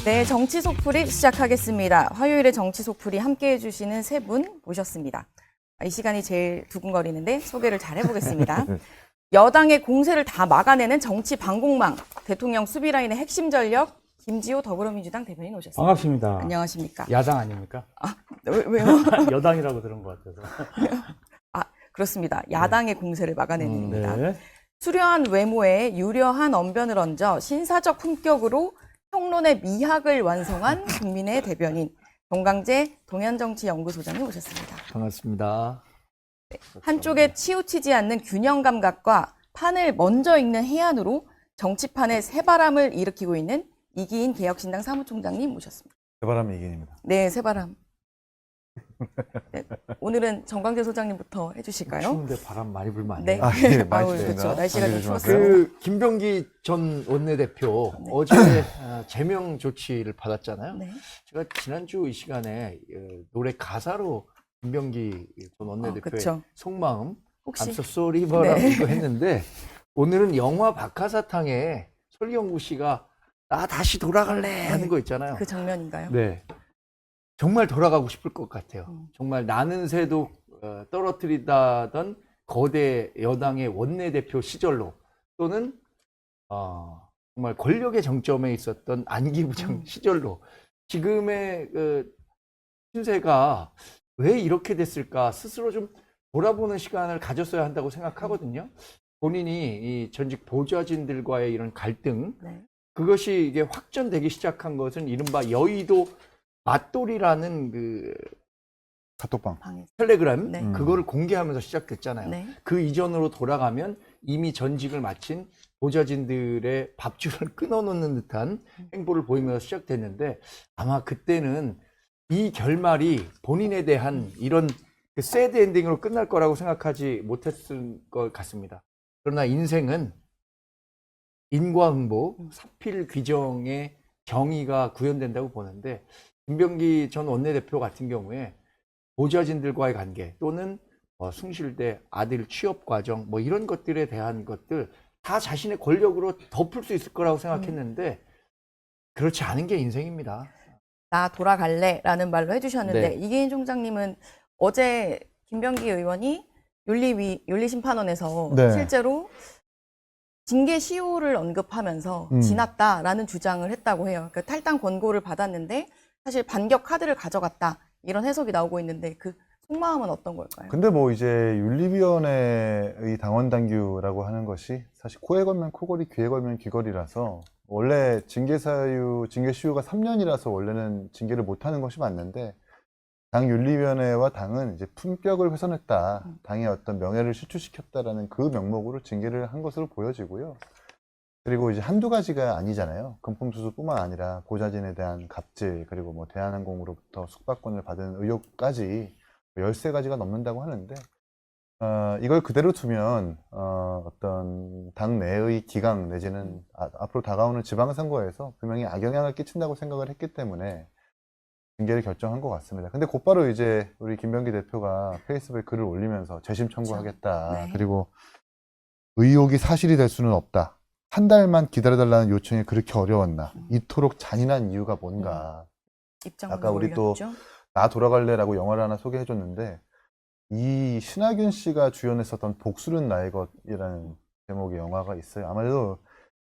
네, 정치 속풀이 시작하겠습니다. 화요일에 정치 속풀이 함께해 주시는 세 분 모셨습니다. 이 시간이 제일 두근거리는데 소개를 잘 해보겠습니다. 여당의 공세를 다 막아내는 정치 방공망, 대통령 수비라인의 핵심 전력, 김지호 더불어민주당 대변인 오셨습니다. 반갑습니다. 안녕하십니까? 야당 아닙니까? 왜요? 여당이라고 들은 것 같아서. 그렇습니다. 야당의 공세를 막아내는 입니다. 네. 수려한 외모에 유려한 언변을 얹어 신사적 품격으로 평론의 미학을 완성한 국민의 대변인 정강재 동현정치연구소장님 오셨습니다. 반갑습니다. 한쪽에 치우치지 않는 균형 감각과 판을 먼저 읽는 해안으로 정치판에 새바람을 일으키고 있는 이기인 개혁신당 사무총장님 모셨습니다. 새바람 이기인입니다. 네, 새바람. 네, 오늘은 정강재 소장님부터 해주실까요? 추운데 바람 많이 불면 안 네. 돼요? 예, 아우, 많이 그렇죠. 날씨가 좀 조심하세요. 추웠어요. 김병기 전 원내대표 네. 어제 제명 조치를 받았잖아요. 네. 제가 지난주 이 시간에 노래 가사로 김병기 전 원내대표의 그쵸. 속마음 혹시 I'm so sorry 바람 네. 이거 했는데 오늘은 영화 박하사탕에 설경구 씨가 나 다시 돌아갈래 하는 거 있잖아요. 그 장면인가요? 네. 정말 돌아가고 싶을 것 같아요. 음. 정말 나는 새도 떨어뜨리다던 거대 여당의 원내대표 시절로 또는 정말 권력의 정점에 있었던 안기 부장 시절로 지금의 신세가 왜 이렇게 됐을까 스스로 좀 돌아보는 시간을 가졌어야 한다고 생각하거든요. 본인이 이 전직 보좌진들과의 이런 갈등 네. 그것이 이게 확전되기 시작한 것은 이른바 여의도 맞돌이라는 그 카톡방. 방에서. 텔레그램 네. 그거를 공개하면서 시작됐잖아요. 네. 그 이전으로 돌아가면 이미 전직을 마친 보좌진들의 밥줄을 끊어놓는 듯한 행보를 보이면서 시작됐는데 아마 그때는 이 결말이 본인에 대한 이런 그 새드 엔딩으로 끝날 거라고 생각하지 못했을 것 같습니다. 그러나 인생은 인과응보, 사필 규정의 정의가 구현된다고 보는데 김병기 전 원내대표 같은 경우에 보좌진들과의 관계 또는 숭실대 아들 취업 과정 뭐 이런 것들에 대한 것들 다 자신의 권력으로 덮을 수 있을 거라고 생각했는데 그렇지 않은 게 인생입니다. 나 돌아갈래라는 말로 해주셨는데 네. 이기인 총장님은 어제 김병기 의원이 윤리심판원에서 네. 실제로 징계 시효를 언급하면서 지났다라는 주장을 했다고 해요. 그러니까 탈당 권고를 받았는데 사실 반격 카드를 가져갔다 이런 해석이 나오고 있는데 그 속마음은 어떤 걸까요? 근데 뭐 이제 윤리위원회의 당원 당규라고 하는 것이 사실 코에 걸면 코걸이, 귀에 걸면 귀걸이라서 원래 징계 시효가 3년이라서 원래는 징계를 못 하는 것이 맞는데 당 윤리위원회와 당은 이제 품격을 훼손했다, 당의 어떤 명예를 실추시켰다라는 그 명목으로 징계를 한 것으로 보여지고요. 그리고 이제 한두 가지가 아니잖아요. 금품수수뿐만 아니라 보좌진에 대한 갑질, 그리고 뭐 대한항공으로부터 숙박권을 받은 의혹까지 13가지가 넘는다고 하는데, 이걸 그대로 두면, 어떤 당 내의 기강 내지는 앞으로 다가오는 지방선거에서 분명히 악영향을 끼친다고 생각을 했기 때문에 징계를 결정한 것 같습니다. 근데 곧바로 이제 우리 김병기 대표가 페이스북에 글을 올리면서 재심 청구하겠다. 네. 그리고 의혹이 사실이 될 수는 없다. 한 달만 기다려달라는 요청이 그렇게 어려웠나? 이토록 잔인한 이유가 뭔가? 입장을 아까 우리 또 올렸죠? 나 돌아갈래라고 영화를 하나 소개해줬는데 이 신하균 씨가 주연했었던 복수는 나의 것이라는 제목의 영화가 있어요. 아무래도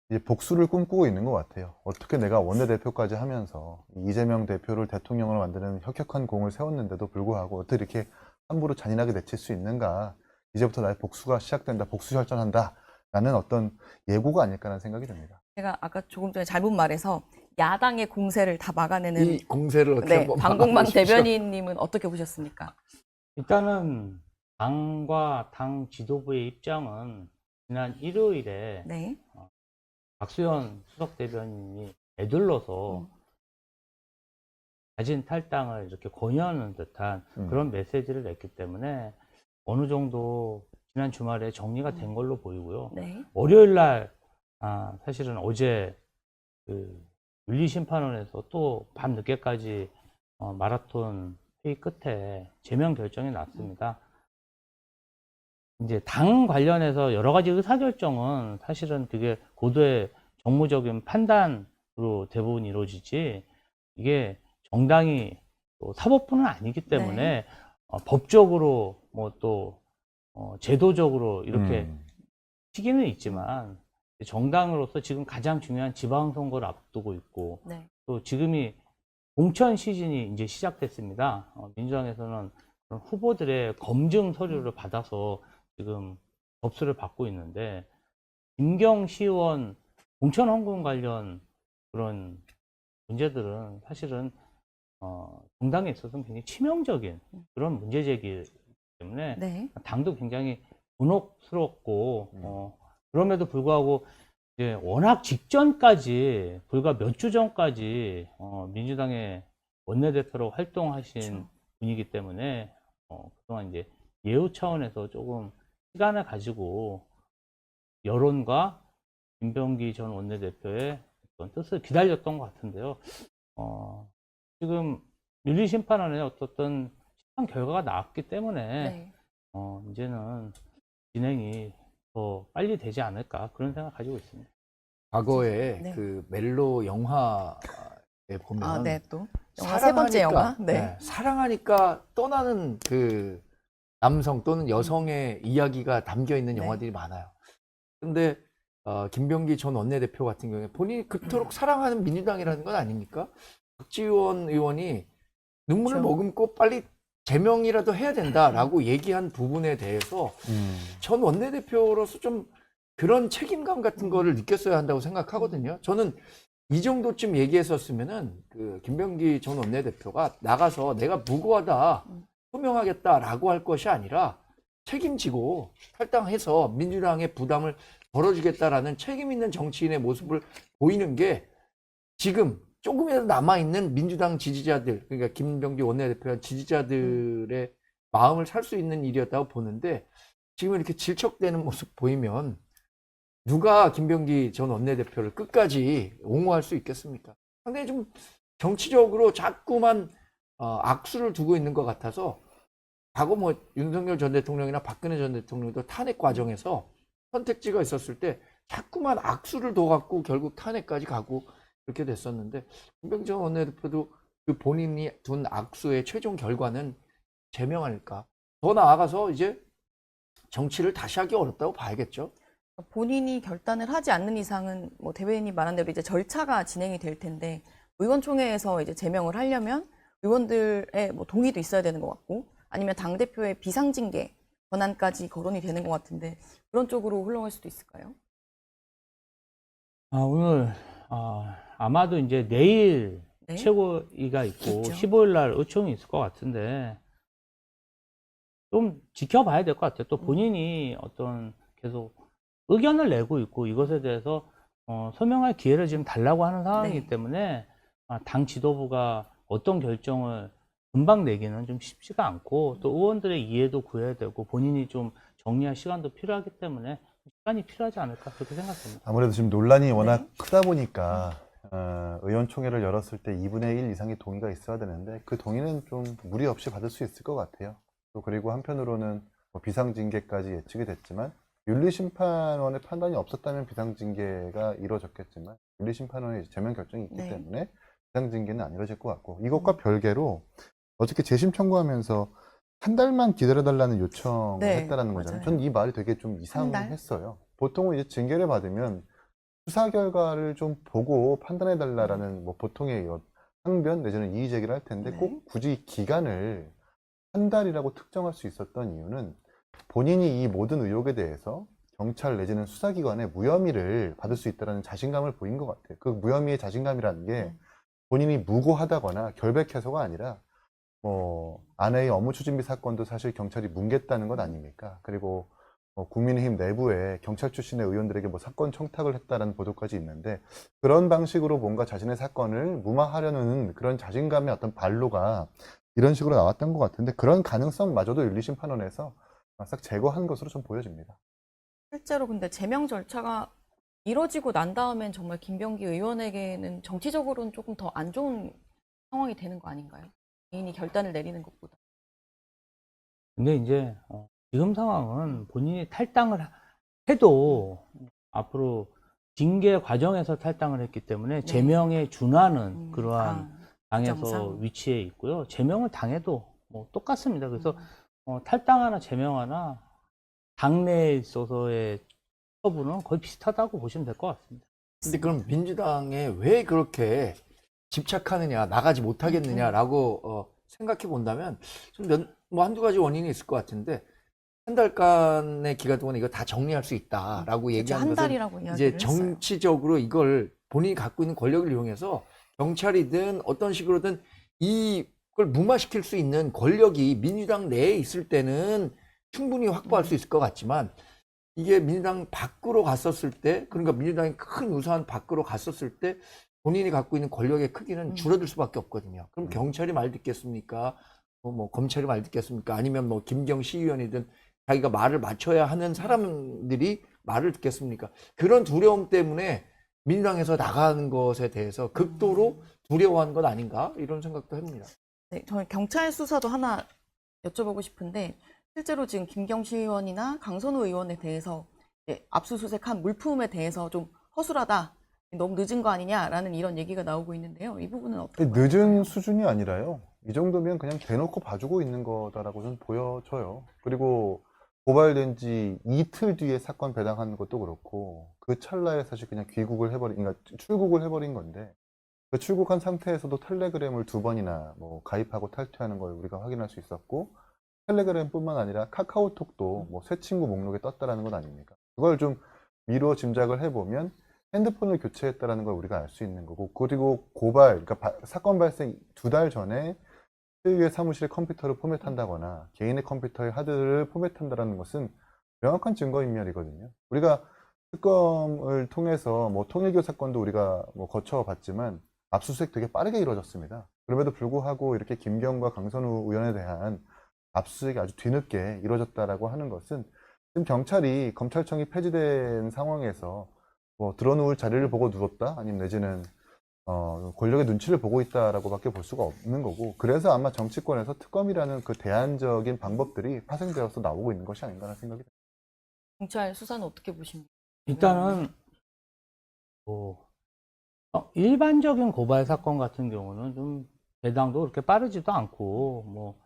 이제 복수를 꿈꾸고 있는 것 같아요. 어떻게 내가 원내대표까지 하면서 이재명 대표를 대통령으로 만드는 혁혁한 공을 세웠는데도 불구하고 어떻게 이렇게 함부로 잔인하게 내칠 수 있는가? 이제부터 나의 복수가 시작된다, 복수혈전한다 라는 어떤 예고가 아닐까라는 생각이 듭니다. 제가 아까 조금 전에 잘못 말해서 야당의 공세를 다 막아내는 이 공세를 어떻게 네, 한번 방공망 막아보십시오. 대변인님은 어떻게 보셨습니까? 일단은 당과 당 지도부의 입장은 지난 일요일에 네. 박수현 수석 대변인이 애들러서 자진 탈당을 이렇게 권유하는 듯한 그런 메시지를 냈기 때문에 어느 정도 지난 주말에 정리가 된 걸로 보이고요. 네. 월요일 날 사실은 어제 그 윤리심판원에서 또 밤늦게까지 마라톤 회의 끝에 제명 결정이 났습니다. 이제 당 관련해서 여러 가지 의사결정은 사실은 그게 고도의 정무적인 판단 정당으로 대부분 이루어지지 이게 정당이 또 사법부는 아니기 때문에 법적으로 뭐 또 제도적으로 이렇게 시기는 있지만 정당으로서 지금 가장 중요한 지방선거를 앞두고 있고 네. 또 지금이 공천 시즌이 이제 시작됐습니다. 민주당에서는 그런 후보들의 검증 서류를 받아서 지금 접수를 받고 있는데 김경시의원 공천 헌금 관련 그런 문제들은 사실은 정당에 있어서는 굉장히 치명적인 그런 문제 제기이기 때문에 네. 당도 굉장히 곤혹스럽고 그럼에도 불구하고 이제 워낙 직전까지 불과 몇 주 전까지 민주당의 원내대표로 활동하신 그렇죠. 분이기 때문에 그동안 이제 예우 차원에서 조금 시간을 가지고 여론과 김병기 전 원내대표의 어떤 뜻을 기다렸던 것 같은데요. 지금 윤리심판원의 어떤 심판 결과가 나왔기 때문에 네. 이제는 진행이 더 빨리 되지 않을까 그런 생각 가지고 있습니다. 과거에 네. 그 멜로 영화에 보면 아, 네, 또 영화 세 번째 영화. 네. 사랑하니까 떠나는 그 남성 또는 여성의 이야기가 담겨 있는 네. 영화들이 많아요. 근데 김병기 전 원내대표 같은 경우에 본인이 그토록 사랑하는 민주당이라는 건 아닙니까? 박지원 의원이 눈물을 그렇죠. 머금고 빨리 제명이라도 해야 된다라고 얘기한 부분에 대해서 전 원내대표로서 좀 그런 책임감 같은 거를 느꼈어야 한다고 생각하거든요. 저는 이 정도쯤 얘기했었으면은 그 김병기 전 원내대표가 나가서 내가 무고하다 소명하겠다라고 할 것이 아니라 책임지고 탈당해서 민주당의 부담을 덜어주겠다라는 책임 있는 정치인의 모습을 보이는 게 지금 조금이라도 남아있는 민주당 지지자들, 그러니까 김병기 원내대표한 지지자들의 마음을 살 수 있는 일이었다고 보는데 지금 이렇게 질척대는 모습 보이면 누가 김병기 전 원내대표를 끝까지 옹호할 수 있겠습니까? 상당히 좀 정치적으로 자꾸만 악수를 두고 있는 것 같아서 과거 뭐 윤석열 전 대통령이나 박근혜 전 대통령도 탄핵 과정에서 선택지가 있었을 때 자꾸만 악수를 둬갖고 결국 탄핵까지 가고 그렇게 됐었는데 김병기 전 원내대표도 그 본인이 둔 악수의 최종 결과는 제명 아닐까. 더 나아가서 이제 정치를 다시 하기 어렵다고 봐야겠죠. 본인이 결단을 하지 않는 이상은 뭐 대변인이 말한 대로 이제 절차가 진행이 될 텐데 의원총회에서 이제 제명을 하려면 의원들의 뭐 동의도 있어야 되는 것 같고 아니면 당 대표의 비상징계 권한까지 거론이 되는 것 같은데 그런 쪽으로 흘러갈 수도 있을까요? 오늘 아마도 이제 내일 네. 최고위가 있고 있죠. 15일 날 의총이 있을 것 같은데 좀 지켜봐야 될 것 같아요. 또 본인이 어떤 계속 의견을 내고 있고 이것에 대해서 소명할 기회를 지금 달라고 하는 상황이기 네. 때문에 당 지도부가 어떤 결정을 금방 내기는 좀 쉽지가 않고 또 의원들의 이해도 구해야 되고 본인이 좀 정리할 시간도 필요하기 때문에 시간이 필요하지 않을까 그렇게 생각합니다. 아무래도 지금 논란이 워낙 네. 크다 보니까 의원총회를 열었을 때 2분의 1 이상의 동의가 있어야 되는데 그 동의는 좀 무리 없이 받을 수 있을 것 같아요. 또 그리고 한편으로는 뭐 비상징계까지 예측이 됐지만 윤리심판원의 판단이 없었다면 비상징계가 이루어졌겠지만 윤리심판원의 제명 결정이 있기 네. 때문에 비상징계는 안 이루어질 것 같고 이것과 별개로 어저께 재심 청구하면서 한 달만 기다려달라는 요청을 네, 했다라는 거잖아요. 맞아요. 저는 이 말이 되게 좀 달? 이상했어요. 보통은 이제 징계를 받으면 수사 결과를 좀 보고 판단해달라라는 뭐 보통의 항변 내지는 이의 제기를 할 텐데 네. 꼭 굳이 기간을 한 달이라고 특정할 수 있었던 이유는 본인이 이 모든 의혹에 대해서 경찰 내지는 수사기관에 무혐의를 받을 수 있다는 자신감을 보인 것 같아요. 그 무혐의의 자신감이라는 게 본인이 무고하다거나 결백해서가 아니라 뭐 아내의 업무 추진비 사건도 사실 경찰이 뭉갰다는 것 아닙니까? 그리고 국민의힘 내부에 경찰 출신의 의원들에게 뭐 사건 청탁을 했다라는 보도까지 있는데 그런 방식으로 뭔가 자신의 사건을 무마하려는 그런 자신감의 어떤 발로가 이런 식으로 나왔던 것 같은데 그런 가능성마저도 윤리심판원에서 싹 제거한 것으로 좀 보여집니다. 실제로 근데 제명 절차가 이뤄지고 난 다음엔 정말 김병기 의원에게는 정치적으로는 조금 더 안 좋은 상황이 되는 거 아닌가요? 개인이 결단을 내리는 것보다. 근데 이제 지금 상황은 본인이 탈당을 해도 앞으로 징계 과정에서 탈당을 했기 때문에 네. 제명에 준하는 그러한 아, 당에서 정상. 위치해 있고요. 제명을 당해도 뭐 똑같습니다. 그래서 탈당하나 제명하나 당내에 있어서의 처분은 거의 비슷하다고 보시면 될 것 같습니다. 근데 그럼 민주당에 왜 그렇게 집착하느냐, 나가지 못하겠느냐라고 생각해 본다면 뭐 한두 가지 원인이 있을 것 같은데 한 달간의 기간 동안 이거 다 정리할 수 있다라고 그렇죠. 얘기하는 한 것은 달이라고 이제 이야기를 했어요. 정치적으로 이걸 본인이 갖고 있는 권력을 이용해서 경찰이든 어떤 식으로든 이걸 무마시킬 수 있는 권력이 민주당 내에 있을 때는 충분히 확보할 수 있을 것 같지만 이게 민주당 밖으로 갔었을 때, 그러니까 민주당이 큰 우산 밖으로 갔었을 때 본인이 갖고 있는 권력의 크기는 줄어들 수밖에 없거든요. 그럼 경찰이 말 듣겠습니까? 뭐 검찰이 말 듣겠습니까? 아니면 뭐 김경 시의원이든 자기가 말을 맞춰야 하는 사람들이 말을 듣겠습니까? 그런 두려움 때문에 민주당에서 나가는 것에 대해서 극도로 두려워하는 것 아닌가? 이런 생각도 합니다. 네, 저는 경찰 수사도 하나 여쭤보고 싶은데 실제로 지금 김경시 의원이나 강선우 의원에 대해서 압수수색한 물품에 대해서 좀 허술하다, 너무 늦은 거 아니냐라는 이런 얘기가 나오고 있는데요. 이 부분은 어떻게 늦은 생각하세요? 수준이 아니라요. 이 정도면 그냥 대놓고 봐주고 있는 거다라고 저는 보여져요. 그리고 고발된 지 이틀 뒤에 사건 배당한 것도 그렇고 그 찰나에 사실 그냥 그러니까 출국을 해버린 건데 그 출국한 상태에서도 텔레그램을 2번이나 뭐 가입하고 탈퇴하는 걸 우리가 확인할 수 있었고 텔레그램뿐만 아니라 카카오톡도 뭐 새 친구 목록에 떴다라는 것 아닙니까? 그걸 좀 미루어 짐작을 해보면 핸드폰을 교체했다라는 걸 우리가 알 수 있는 거고, 그리고 그러니까 사건 발생 2달 전에 실유의 사무실의 컴퓨터를 포맷한다거나 개인의 컴퓨터의 하드를 포맷한다라는 것은 명확한 증거인멸이거든요. 우리가 특검을 통해서 뭐 통일교 사건도 우리가 뭐 거쳐봤지만 압수수색 되게 빠르게 이루어졌습니다. 그럼에도 불구하고 이렇게 김경과 강선우 의원에 대한 압수수색이 아주 뒤늦게 이루어졌다라고 하는 것은 지금 경찰이 검찰청이 폐지된 상황에서 뭐 들어놓을 자리를 보고 누웠다, 아니면 내지는 권력의 눈치를 보고 있다라고밖에 볼 수가 없는 거고, 그래서 아마 정치권에서 특검이라는 그 대안적인 방법들이 파생되어서 나오고 있는 것이 아닌가라는 생각이 듭니다. 경찰 수사는 어떻게 보십니까? 일단은 뭐 일반적인 고발 사건 같은 경우는 좀 배당도 그렇게 빠르지도 않고 뭐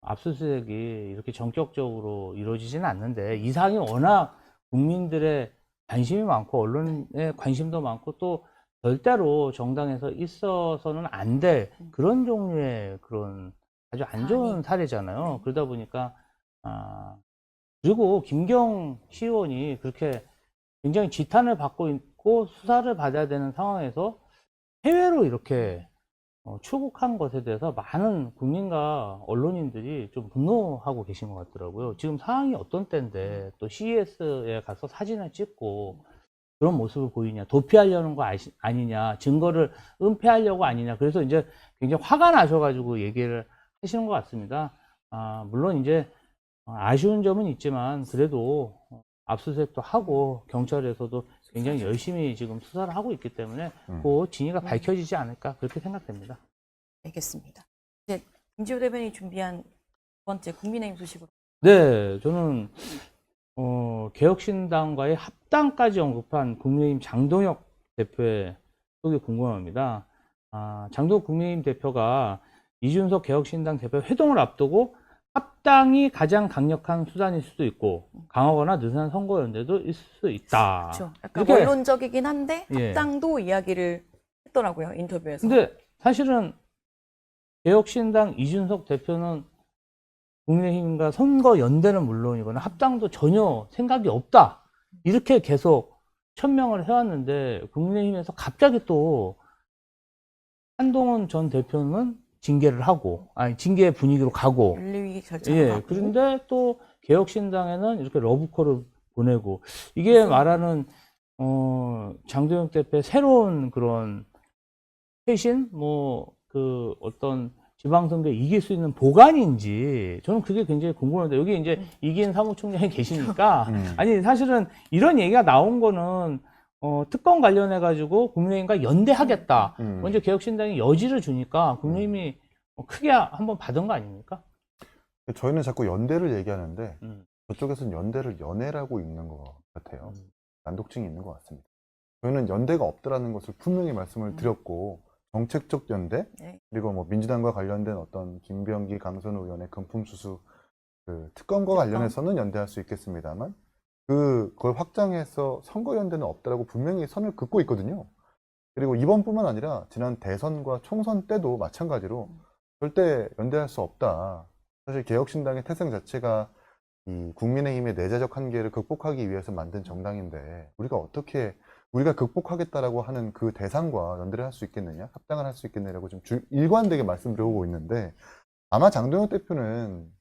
압수수색이 이렇게 전격적으로 이루어지지는 않는데 이 사항이 워낙 국민들의 관심이 많고 언론의 관심도 많고 또 절대로 정당에서 있어서는 안 될 그런 종류의 그런 아주 안 좋은 사례잖아요. 그러다 보니까 그리고 김경 시의원이 그렇게 굉장히 지탄을 받고 있고 수사를 받아야 되는 상황에서 해외로 이렇게 출국한 것에 대해서 많은 국민과 언론인들이 좀 분노하고 계신 것 같더라고요. 지금 상황이 어떤 때인데 또 CES에 가서 사진을 찍고 그런 모습을 보이냐, 도피하려는 거 아니냐, 증거를 은폐하려고 아니냐. 그래서 이제 굉장히 화가 나셔가지고 얘기를 하시는 것 같습니다. 물론 이제 아쉬운 점은 있지만 그래도 압수수색도 하고 경찰에서도 굉장히 열심히 지금 수사를 하고 있기 때문에 그 진위가 밝혀지지 않을까 그렇게 생각됩니다. 알겠습니다. 이제 김지호 대변인이 준비한 두 번째 국민의힘 소식으로. 네, 저는 개혁신당과의 합당까지 언급한 국민의힘 장동혁 대표의 속이 궁금합니다. 장동혁 국민의힘 대표가 이준석 개혁신당 대표 회동을 앞두고 합당이 가장 강력한 수단일 수도 있고 강하거나 느슨한 선거연대도 있을 수 있다. 그렇죠. 약간 이렇게- 원론적이긴 한데 예. 합당도 이야기를 했더라고요, 인터뷰에서. 근데 사실은 개혁신당 이준석 대표는 국민의힘과 선거연대는 물론이거나 합당도 전혀 생각이 없다. 이렇게 계속 천명을 해왔는데 국민의힘에서 갑자기 또 한동훈 전 대표는 징계를 하고, 징계 분위기로 가고, 윤리위 절차가 예, 가고. 그런데 또 개혁신당에는 이렇게 러브콜을 보내고, 이게 말하는, 장동혁 대표의 새로운 그런 회신? 어떤 지방선거에 이길 수 있는 보관인지, 저는 그게 굉장히 궁금한데, 여기 이제 이기인 사무총장이 계시니까, 아니, 사실은 이런 얘기가 나온 거는, 특검 관련해가지고 국민의힘과 연대하겠다. 먼저 개혁신당이 여지를 주니까 국민의힘이 크게 한번 받은 거 아닙니까? 저희는 자꾸 연대를 얘기하는데 음. 저쪽에서는 연대를 연애라고 읽는 것 같아요. 난독증이 있는 것 같습니다. 저희는 연대가 없다라는 것을 분명히 말씀을 드렸고 정책적 연대 네. 그리고 뭐 민주당과 관련된 어떤 김병기, 강선우 의원의 금품수수 그 특검과 관련해서는 연대할 수 있겠습니다만 그걸 확장해서 선거 연대는 없다라고 분명히 선을 긋고 있거든요. 그리고 이번뿐만 아니라 지난 대선과 총선 때도 마찬가지로 절대 연대할 수 없다. 사실 개혁신당의 태생 자체가 이 국민의힘의 내재적 한계를 극복하기 위해서 만든 정당인데 우리가 극복하겠다라고 하는 그 대상과 연대를 할 수 있겠느냐, 합당을 할 수 있겠느냐라고 좀 일관되게 말씀드려오고 있는데 아마 장동혁 대표는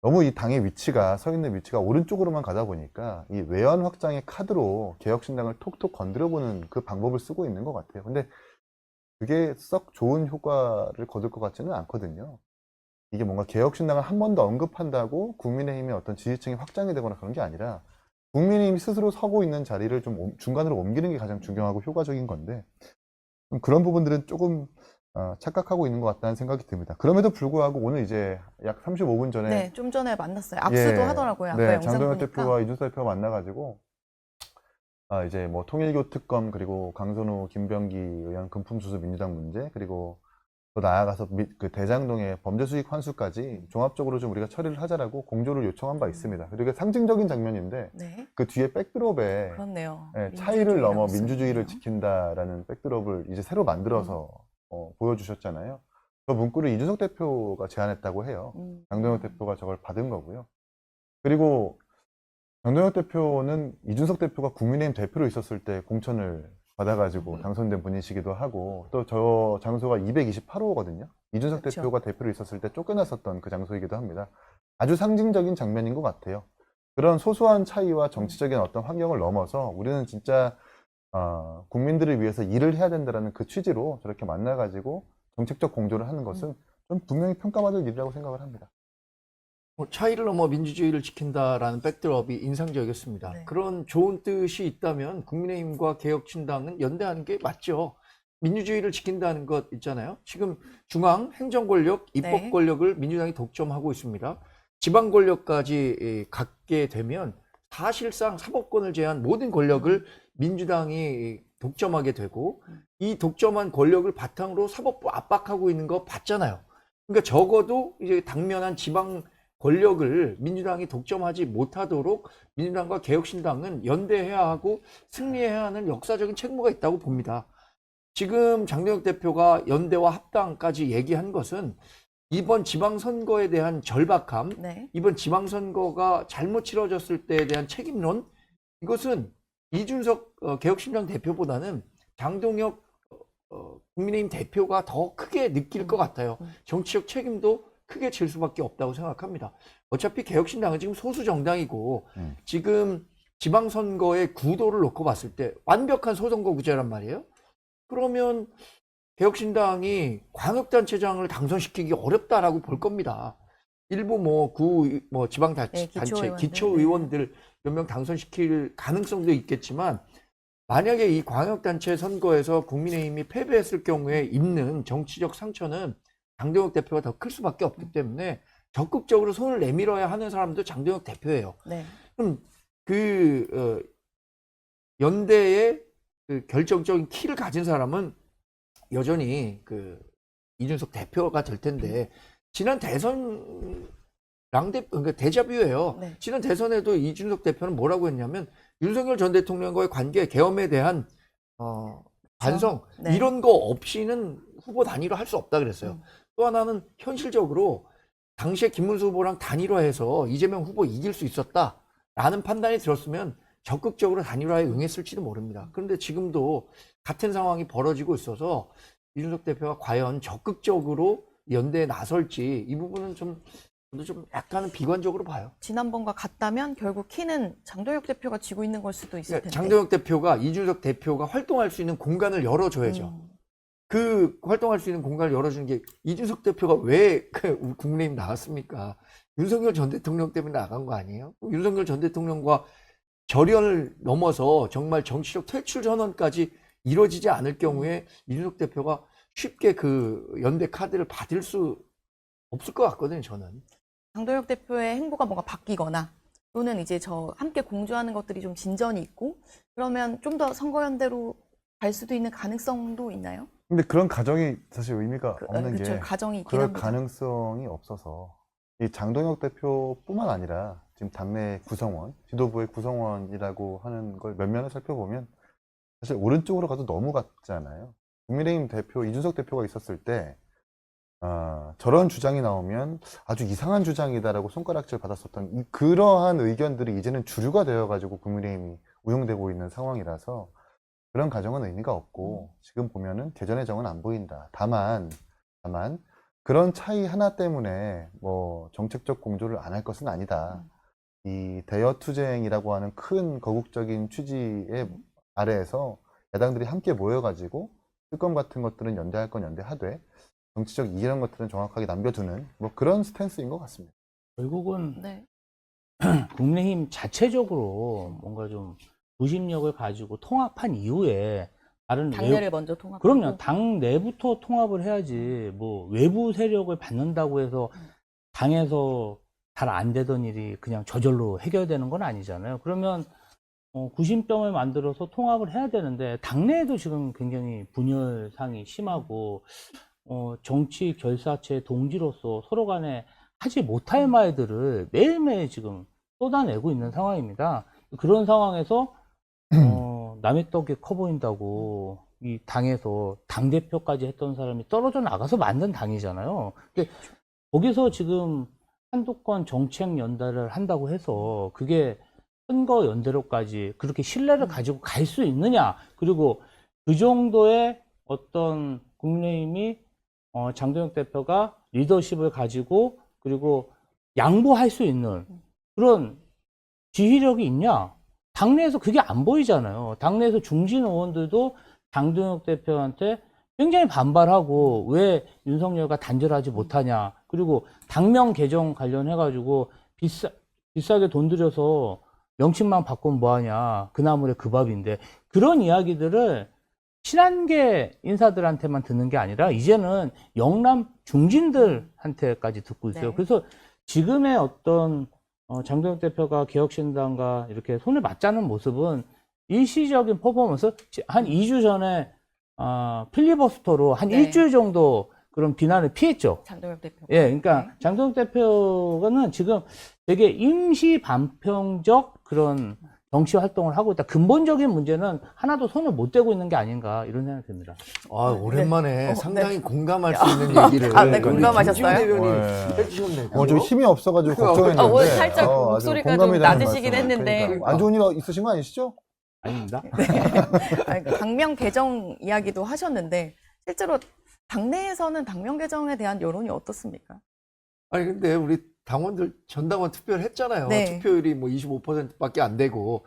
너무 이 당의 위치가 서 있는 위치가 오른쪽으로만 가다 보니까 이 외연 확장의 카드로 개혁신당을 톡톡 건드려보는 그 방법을 쓰고 있는 것 같아요. 근데 그게 썩 좋은 효과를 거둘 것 같지는 않거든요. 이게 뭔가 개혁신당을 한 번 더 언급한다고 국민의힘의 어떤 지지층이 확장이 되거나 그런 게 아니라 국민의힘이 스스로 서고 있는 자리를 좀 중간으로 옮기는 게 가장 중요하고 효과적인 건데 그런 부분들은 조금 착각하고 있는 것 같다는 생각이 듭니다. 그럼에도 불구하고 오늘 이제 약 35분 전에 네, 좀 전에 만났어요. 악수도 하더라고요. 아까 네, 영상 장동혁 보니까. 대표와 이준석 대표가 만나가지고 이제 뭐 통일교 특검 그리고 강선우, 김병기 의원 금품수수 민주당 문제 그리고 또 나아가서 그 대장동의 범죄수익 환수까지 종합적으로 좀 우리가 처리를 하자라고 공조를 요청한 바 있습니다. 그리고 상징적인 장면인데 네, 그 뒤에 백드롭에 그렇네요. 차이를 넘어 민주주의라고 민주주의를 쓰는군요. 지킨다라는 백드롭을 이제 새로 만들어서 보여주셨잖아요. 그 문구를 이준석 대표가 제안했다고 해요. 장동혁 대표가 저걸 받은 거고요. 그리고 장동혁 대표는 이준석 대표가 국민의힘 대표로 있었을 때 공천을 받아가지고 당선된 분이시기도 하고 또 저 장소가 228호거든요. 이준석 그렇죠. 대표가 대표로 있었을 때 쫓겨났었던 그 장소이기도 합니다. 아주 상징적인 장면인 것 같아요. 그런 소소한 차이와 정치적인 어떤 환경을 넘어서 우리는 진짜 국민들을 위해서 일을 해야 된다는 그 취지로 저렇게 만나가지고 정책적 공조를 하는 것은 좀 분명히 평가받을 일이라고 생각을 합니다. 차이를 넘어 민주주의를 지킨다라는 백드롭이 인상적이었습니다. 네. 그런 좋은 뜻이 있다면 국민의힘과 개혁신당은 연대하는 게 맞죠. 민주주의를 지킨다는 것 있잖아요. 지금 중앙 행정 권력, 입법 네. 권력을 민주당이 독점하고 있습니다. 지방 권력까지 갖게 되면 사실상 사법권을 제한 모든 권력을 민주당이 독점하게 되고 이 독점한 권력을 바탕으로 사법부 압박하고 있는 거 봤잖아요. 그러니까 적어도 이제 당면한 지방 권력을 민주당이 독점하지 못하도록 민주당과 개혁신당은 연대해야 하고 승리해야 하는 역사적인 책무가 있다고 봅니다. 지금 장동혁 대표가 연대와 합당까지 얘기한 것은 이번 지방선거에 대한 절박함, 네. 이번 지방선거가 잘못 치러졌을 때에 대한 책임론, 이것은 이준석 개혁신당 대표보다는 장동혁 국민의힘 대표가 더 크게 느낄 것 같아요. 정치적 책임도 크게 질 수밖에 없다고 생각합니다. 어차피 개혁신당은 지금 소수 정당이고 지금 지방선거의 구도를 놓고 봤을 때 완벽한 소선거구제란 말이에요. 그러면 개혁신당이 광역단체장을 당선시키기 어렵다라고 볼 겁니다. 일부 지방단체, 기초의원들 몇 명 당선시킬 가능성도 있겠지만 만약에 이 광역단체 선거에서 국민의힘이 패배했을 경우에 입는 정치적 상처는 장동혁 대표가 더 클 수밖에 없기 때문에 적극적으로 손을 내밀어야 하는 사람도 장동혁 대표예요. 네. 그럼 연대의 그 결정적인 키를 가진 사람은 여전히 이준석 대표가 될 텐데 지난 대선 그러니까 데자뷰예요. 네. 지난 대선에도 이준석 대표는 뭐라고 했냐면 윤석열 전 대통령과의 관계 개엄에 대한 반성 네. 이런 거 없이는 후보 단일화 할 수 없다 그랬어요. 또 하나는 현실적으로 당시에 김문수 후보랑 단일화해서 이재명 후보 이길 수 있었다라는 판단이 들었으면 적극적으로 단일화에 응했을지도 모릅니다. 그런데 지금도 같은 상황이 벌어지고 있어서 이준석 대표가 과연 적극적으로 연대에 나설지 이 부분은 저도 좀 약간은 비관적으로 봐요. 지난번과 같다면 결국 키는 장동혁 대표가 쥐고 있는 걸 수도 있을 텐데. 장동혁 대표가 이준석 대표가 활동할 수 있는 공간을 열어줘야죠. 그 활동할 수 있는 공간을 열어주는 게 이준석 대표가 왜 국민의힘 나왔습니까? 윤석열 전 대통령 때문에 나간 거 아니에요? 윤석열 전 대통령과 절연을 넘어서 정말 정치적 퇴출 전원까지 이루어지지 않을 경우에 이준석 대표가 쉽게 그 연대 카드를 받을 수 없을 것 같거든요, 저는. 장동혁 대표의 행보가 뭔가 바뀌거나 또는 이제 저 함께 공조하는 것들이 좀 진전이 있고 그러면 좀 더 선거연대로 갈 수도 있는 가능성도 있나요? 근데 그런 가정이 사실 의미가 없는 그렇죠. 게 가정이 있긴 그럴 합니다. 가능성이 없어서 이 장동혁 대표뿐만 아니라 지금 당내 구성원, 지도부의 구성원이라고 하는 걸 몇 면을 살펴보면 사실 오른쪽으로 가도 너무 같잖아요. 국민의힘 대표 이준석 대표가 있었을 때 저런 주장이 나오면 아주 이상한 주장이다라고 손가락질 받았었던 그러한 의견들이 이제는 주류가 되어가지고 국민의힘이 운영되고 있는 상황이라서 그런 가정은 의미가 없고 지금 보면은 개전의 정은 안 보인다. 다만 그런 차이 하나 때문에 뭐 정책적 공조를 안 할 것은 아니다. 이 대여투쟁이라고 하는 큰 거국적인 취지의 아래에서 야당들이 함께 모여가지고 특검 같은 것들은 연대할 건 연대하되 정치적 이런 것들은 정확하게 남겨두는 뭐 그런 스탠스인 것 같습니다. 결국은 네. 국민의힘 자체적으로 뭔가 좀 구심력을 가지고 통합한 이후에 다른 당내를 먼저 통합하고 그럼요. 당 내부터 통합을 해야지 뭐 외부 세력을 받는다고 해서 당에서 잘 안 되던 일이 그냥 저절로 해결되는 건 아니잖아요. 그러면 구심병을 만들어서 통합을 해야 되는데 당내에도 지금 굉장히 분열상이 심하고 정치 결사체 동지로서 서로 간에 하지 못할 말들을 매일매일 지금 쏟아내고 있는 상황입니다. 그런 상황에서 남의 떡이 커 보인다고 이 당에서 당대표까지 했던 사람이 떨어져 나가서 만든 당이잖아요. 근데 거기서 지금 한도권 정책 연대를 한다고 해서 그게 선거 연대로까지 그렇게 신뢰를 가지고 갈 수 있느냐. 그리고 그 정도의 어떤 국민의힘이 장동혁 대표가 리더십을 가지고 그리고 양보할 수 있는 그런 지휘력이 있냐? 당내에서 그게 안 보이잖아요. 당내에서 중진 의원들도 장동혁 대표한테 굉장히 반발하고 왜 윤석열과 단절하지 못하냐. 그리고 당명 개정 관련해가지고 비싸게 돈 들여서 명칭만 바꾸면 뭐하냐. 그 나물에 그 밥인데 그런 이야기들을 친한계 인사들한테만 듣는 게 아니라 이제는 영남 중진들한테까지 듣고 있어요. 네. 그래서 지금의 어떤 장동혁 대표가 개혁신당과 이렇게 손을 맞자는 모습은 일시적인 퍼포먼스 한 2주 전에 필리버스터로 한 네. 일주일 정도 그런 비난을 피했죠. 장동혁 대표. 예, 그러니까 장동혁 대표는 지금 되게 임시 반평적 그런 정치 활동을 하고 있다. 근본적인 문제는 하나도 손을 못 대고 있는 게 아닌가 이런 생각이 듭니다. 아, 오랜만에 네. 상당히 공감할 수 있는 얘기를 네, 공감하셨어요? 김지훈 대변인 네. 해주셨네요. 좀 힘이 없어가지고 걱정했는데 오늘 살짝 아주 목소리가 공감이 좀 되는 낮으시긴 말씀을. 했는데. 그러니까 안 좋은 일 있으신 거 아니시죠? 아닙니다. 아니, 당명 개정 이야기도 하셨는데 실제로 당내에서는 당명 개정에 대한 여론이 어떻습니까? 아니 근데 우리 당원들 전당원 투표를 했잖아요. 네. 투표율이 뭐 25%밖에 안 되고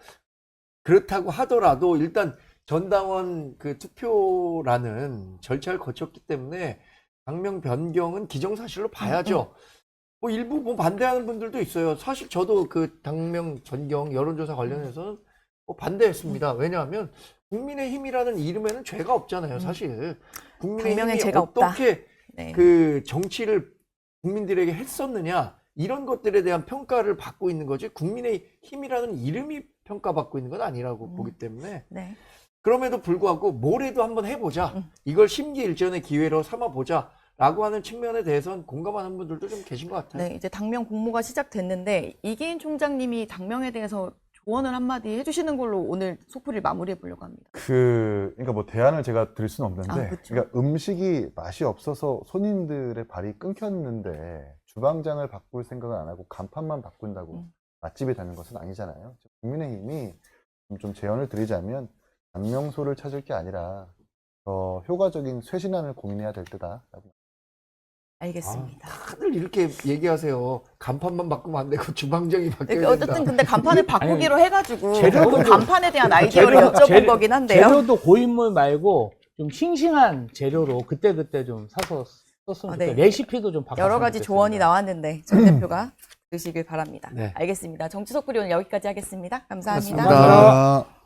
그렇다고 하더라도 일단 전당원 그 투표라는 절차를 거쳤기 때문에 당명 변경은 기정사실로 봐야죠. 뭐 일부 뭐 반대하는 분들도 있어요. 사실 저도 그 당명 변경 여론조사 관련해서는 뭐 반대했습니다. 왜냐하면 국민의힘이라는 이름에는 죄가 없잖아요. 사실 당명엔 국민의힘이 죄가 없다. 어떻게 네. 그 정치를 국민들에게 했었느냐 이런 것들에 대한 평가를 받고 있는 거지 국민의힘이라는 이름이 평가받고 있는 건 아니라고 보기 때문에 네. 그럼에도 불구하고 뭐래도 한번 해보자 이걸 심기일전의 기회로 삼아보자 라고 하는 측면에 대해서는 공감하는 분들도 좀 계신 것 같아요. 네, 이제 당명 공모가 시작됐는데 이기인 총장님이 당명에 대해서 조언을 한마디 해주시는 걸로 오늘 속풀이를 마무리해 보려고 합니다. 그러니까 뭐 대안을 제가 드릴 수는 없는데, 아, 그쵸. 그러니까 음식이 맛이 없어서 손님들의 발이 끊겼는데 주방장을 바꿀 생각은 안 하고 간판만 바꾼다고 맛집이 되는 것은 아니잖아요. 국민의힘이 좀 제언을 드리자면 당명소를 찾을 게 아니라 더 효과적인 쇄신안을 고민해야 될 때다라고. 알겠습니다. 다들 이렇게 얘기하세요. 간판만 바꾸면 안 되고 주방장이 바뀌어야 된다. 어쨌든 근데 간판을 바꾸기로 해가지고 재료도 그 간판에 대한 아이디어를 여쭤본 거긴 한데요. 재료도 고인물 말고 좀 싱싱한 재료로 그때그때 좀 사서 썼으면 네. 좋겠어요. 레시피도 좀 바꿨으면 여러 가지 좋겠습니다. 조언이 나왔는데 정 대표가 들으시길 바랍니다. 네. 알겠습니다. 정치 속풀이 오늘 여기까지 하겠습니다. 감사합니다. 고맙습니다. 감사합니다.